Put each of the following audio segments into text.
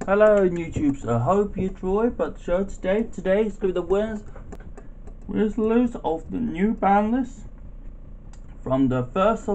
Hello YouTube, so I hope you enjoyed but the show today. Today is going to be the winners lose of the new ban list from the 1st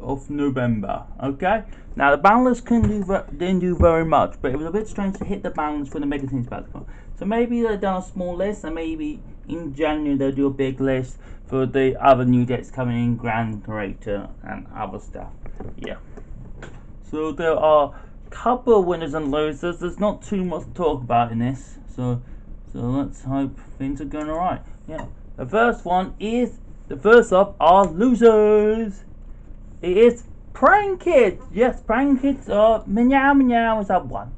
of November. Okay? Now the ban list didn't do very much, but it was a bit strange to hit the ban list for the Mega Teams Battle. So maybe they've done a small list, and maybe in January they'll do a big list for the other new decks coming in, Grand Creator and other stuff. Yeah. So there are a couple of winners and losers. There's not too much to talk about in this. So let's hope things are going alright. Yeah. The first up are losers. It is Prank Kids. Yes, Prank Kids are Meow Meow is up one.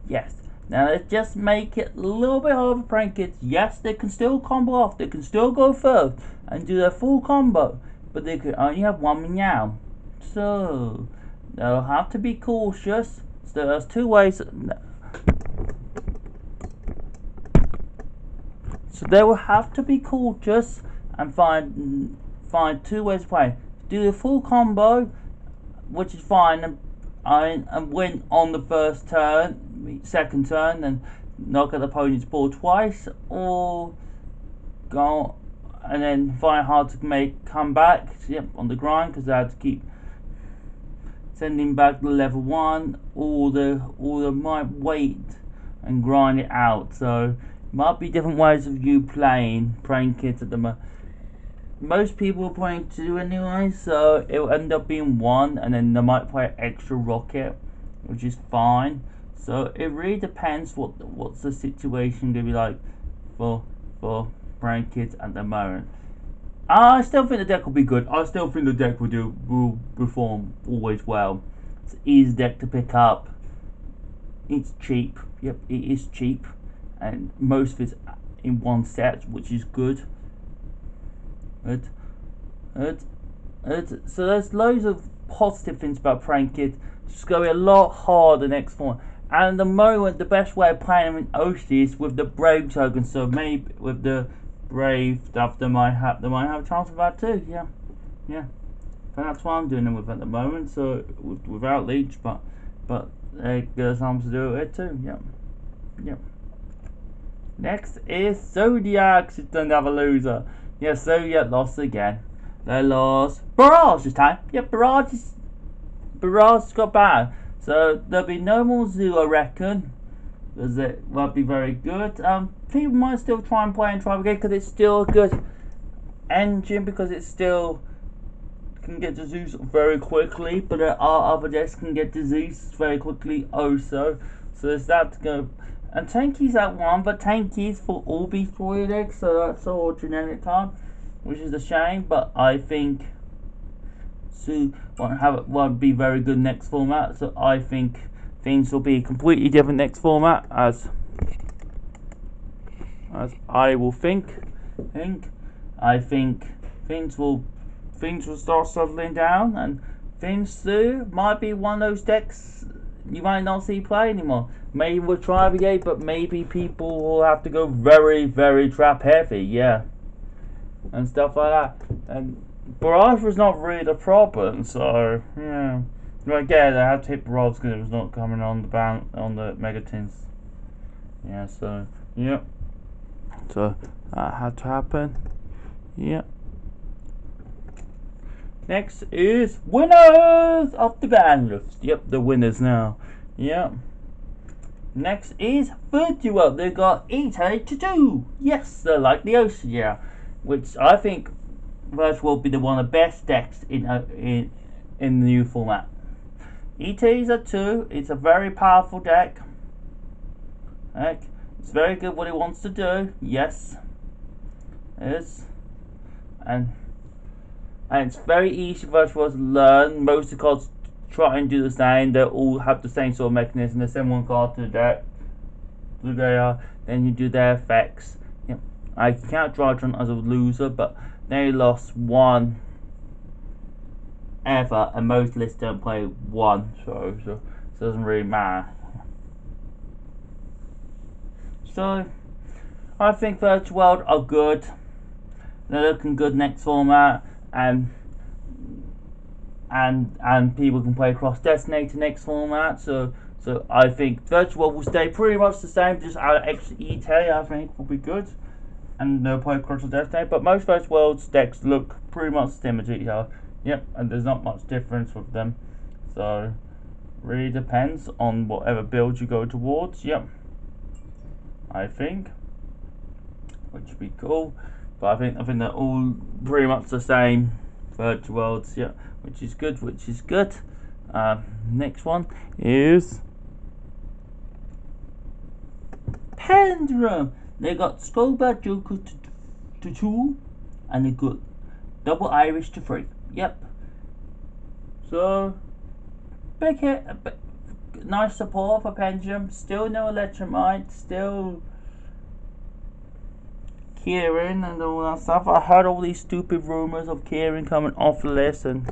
Yes. Now let's just make it a little bit harder for Prank Kids. Yes, they can still combo off. They can still go first and do their full combo. But they can only have one Meow. So they'll have to be cautious. So there's two ways. So they will have to be cautious and find two ways to play. Do the full combo, which is fine, and win on the first turn, second turn, and knock at the opponent's board twice, or go and then find it hard to make comeback. Yep, on the grind, because they have to keep sending back the level 1, or they might wait and grind it out. So might be different ways of you playing Prank Kids at the moment. Most people are playing 2 anyway, so it will end up being 1, and then they might play extra rocket, which is fine. So it really depends what's the situation gonna be like for Prank Kids at the moment. I still think the deck will be good. I still think the deck will perform always well. It's an easy deck to pick up. It's cheap. Yep, it is cheap, and most of it's in one set, which is good. So there's loads of positive things about Prank Kids. It's going to be a lot harder next one. And at the moment, the best way of playing them in Oshi is with the Brave token. So maybe with the Brave stuff, they might have a chance of that too. Yeah. But that's what I'm doing them with at the moment. So without Leech, but they get a chance to do it too. Yep. Next is Zodiac. It's another loser. Yes, Zodiac lost again. They lost Barrage this time. Yep, Barrage got bad. So there'll be no more Zoo, I reckon, because it won't be very good. People might still try and play and try again because it's still a good engine, because it still can get to Zeus very quickly. But there are other decks can get to Zeus very quickly also. So there's that to go. And Tanky's at 1, but Tanky's for all B4 decks, so that's all generic card, which is a shame. But I think Sue won't be very good next format, so I think things will be completely different next format, as I will think. I think things will start settling down, and Sue might be one of those decks you might not see play anymore. Maybe we'll try again, but maybe people will have to go very, very trap heavy, yeah, and stuff like that. And Barrage was not really the problem, so yeah. But again, I had to hit Barrage because it was not coming on the Mega Tins. Yeah, so yep. So that had to happen. Yep. Next is winners of the ban list. Yep, the winners now. Yep. Next is Virtual. They got Ite to 2. Yes, they're like the Oceania, which I think Virtual will be one of the best decks in the new format. Ite is a 2. It's a very powerful deck. It's very good what it wants to do. Yes, it is. And it's very easy for Virtual to learn. Most of the cards try and do the same. They all have the same sort of mechanism. They send one card to the deck, then you do their effects. Yep. I count Drydron as a loser, but they lost 1 ever, and most lists don't play 1, so it doesn't really matter. So I think Virtual World are good. They're looking good next format, and people can play Cross Destinator next format, so So I think Virtual will stay pretty much the same, just add extra E-Tay I think will be good. And no point Crystal Destiny, but most Virtual Worlds decks look pretty much similar to each other. Yep, and there's not much difference with them. So really depends on whatever build you go towards. Yep, I think, which would be cool. But I think they're all pretty much the same Virtual Worlds. Yeah, which is good. Next one is Pendulum. They got Skullbat Joker to 2, and they got Double Irish to 3. Yep. So big hit, nice support for Pendulum. Still no Electromite. Still Kieran and all that stuff. I heard all these stupid rumors of Kieran coming off the list and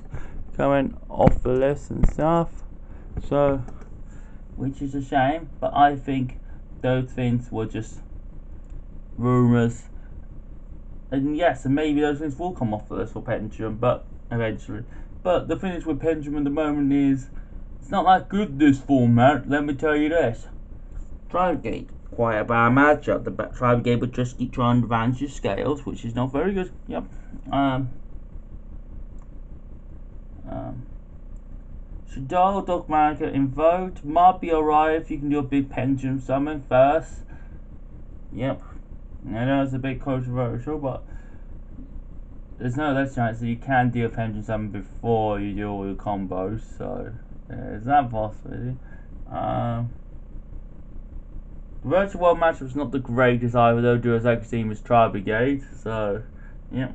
stuff. So, which is a shame. But I think those things were just rumors. And yes, and maybe those things will come off the list for Pendulum, but eventually. But the thing is with Pendulum at the moment is it's not that good this format. Let me tell you this. Drivegate, quite a bad matchup. The Drivegate would just keep trying to advance your scales, which is not very good. Yep. Shaddoll, Dogmanica invoked. Might be alright if you can do a big Pendulum summon first. Yep. I know it's a bit controversial, but there's no less chance that you can do a Pendulum summon before you do all your combos, so there's that possibility. The Virtual World match was not the greatest either, though. Duos Extreme was Tri-Brigade, so yeah.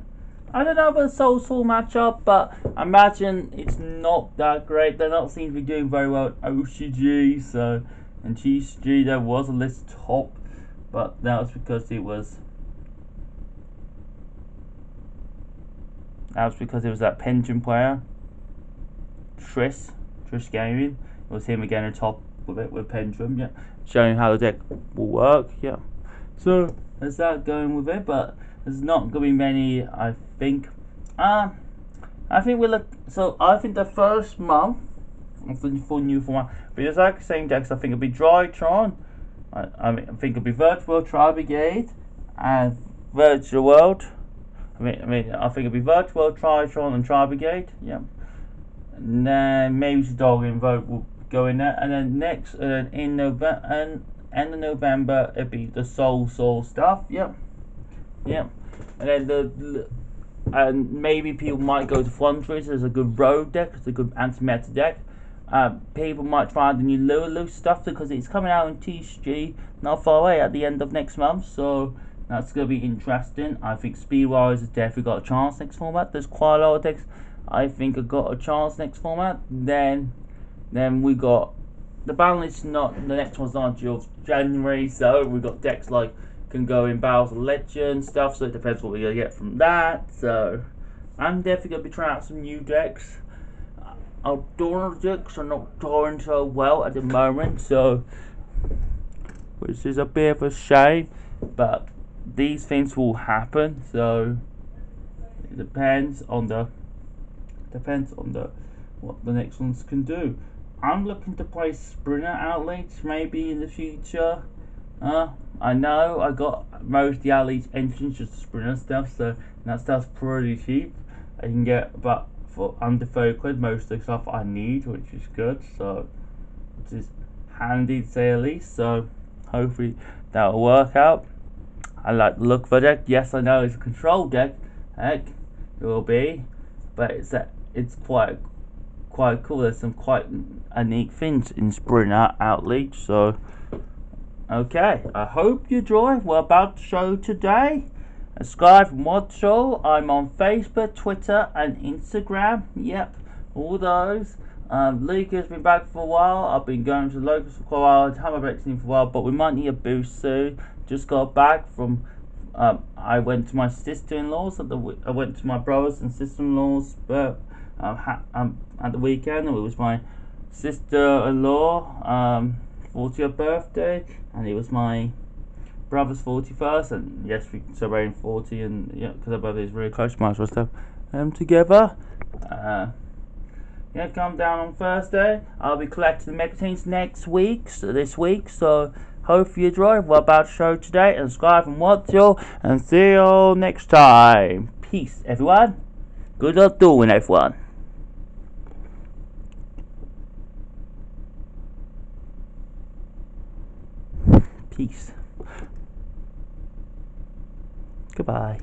I don't know about the Soul matchup, but I imagine it's not that great. They don't seem to be doing very well at OCG, so, and TCG there was a list top, but that was because it was that Pendulum player, Triss Gaming. It was him again on top with it with Pendulum, yeah, showing how the deck will work, yeah. So there's that going with it, but there's not going to be many, I think. I think I think the first month of the full new format be the exact same decks. I think it'll be Drytron. I think it'll be Virtual World, Tri-Brigade, and Virtual World. I think it'll be Virtual World, Tritron, and Tri-Brigade. Yeah. And then maybe Dog Invoke will go in there, and then next, in November and end of November, it'll be the Soul stuff. Yep. Yep. And then and maybe people might go to Fluntress as a good road deck. It's a good anti-meta deck. People might try the new Lulu stuff because it's coming out in TCG not far away at the end of next month, so that's going to be interesting. I think Speedwise has definitely got a chance next format. There's quite a lot of decks I think have got a chance next format. Then we got the balance. Not the next one's not until January, so we got decks like can go in Battles of Legend stuff. So it depends what we're gonna get from that. So I'm definitely gonna be trying out some new decks. Outdoor decks are not doing so well at the moment, so which is a bit of a shame, but these things will happen. So it depends on what the next ones can do. I'm looking to play Sprinter Outreach maybe in the future. I know I got most of the Outreach engines just Sprinter stuff, so that stuff's pretty cheap. I can get about for under 30 quid most of the stuff I need, which is good, so which is handy to say at least. So hopefully that'll work out. I like the look of the deck. Yes, I know it's a control deck. Heck, it will be, but it's quite cool. There's some quite unique things in Sprinter Outreach. So okay, I hope you enjoy what we're about to show today. Subscribe from Mod Show. I'm on Facebook, Twitter, and Instagram. Yep, all those. Lucas been back for a while. I've been going to the locals for quite a while. I haven't been for a while, but we might need a boost soon. Just got back from. I went to my sister-in-law's. I went to my brothers and sister-in-law's at the weekend. It was my sister-in-law 40th birthday, and it was my brother's 41st, and yes, we celebrating 40, and yeah, because our brother is really close, might as well have together. gonna come down on Thursday. I'll be collecting the magazines this week. So hope you enjoy what about the show today, and subscribe and watch you, and see you next time. Peace, everyone. Good luck doing, everyone. Peace. Goodbye.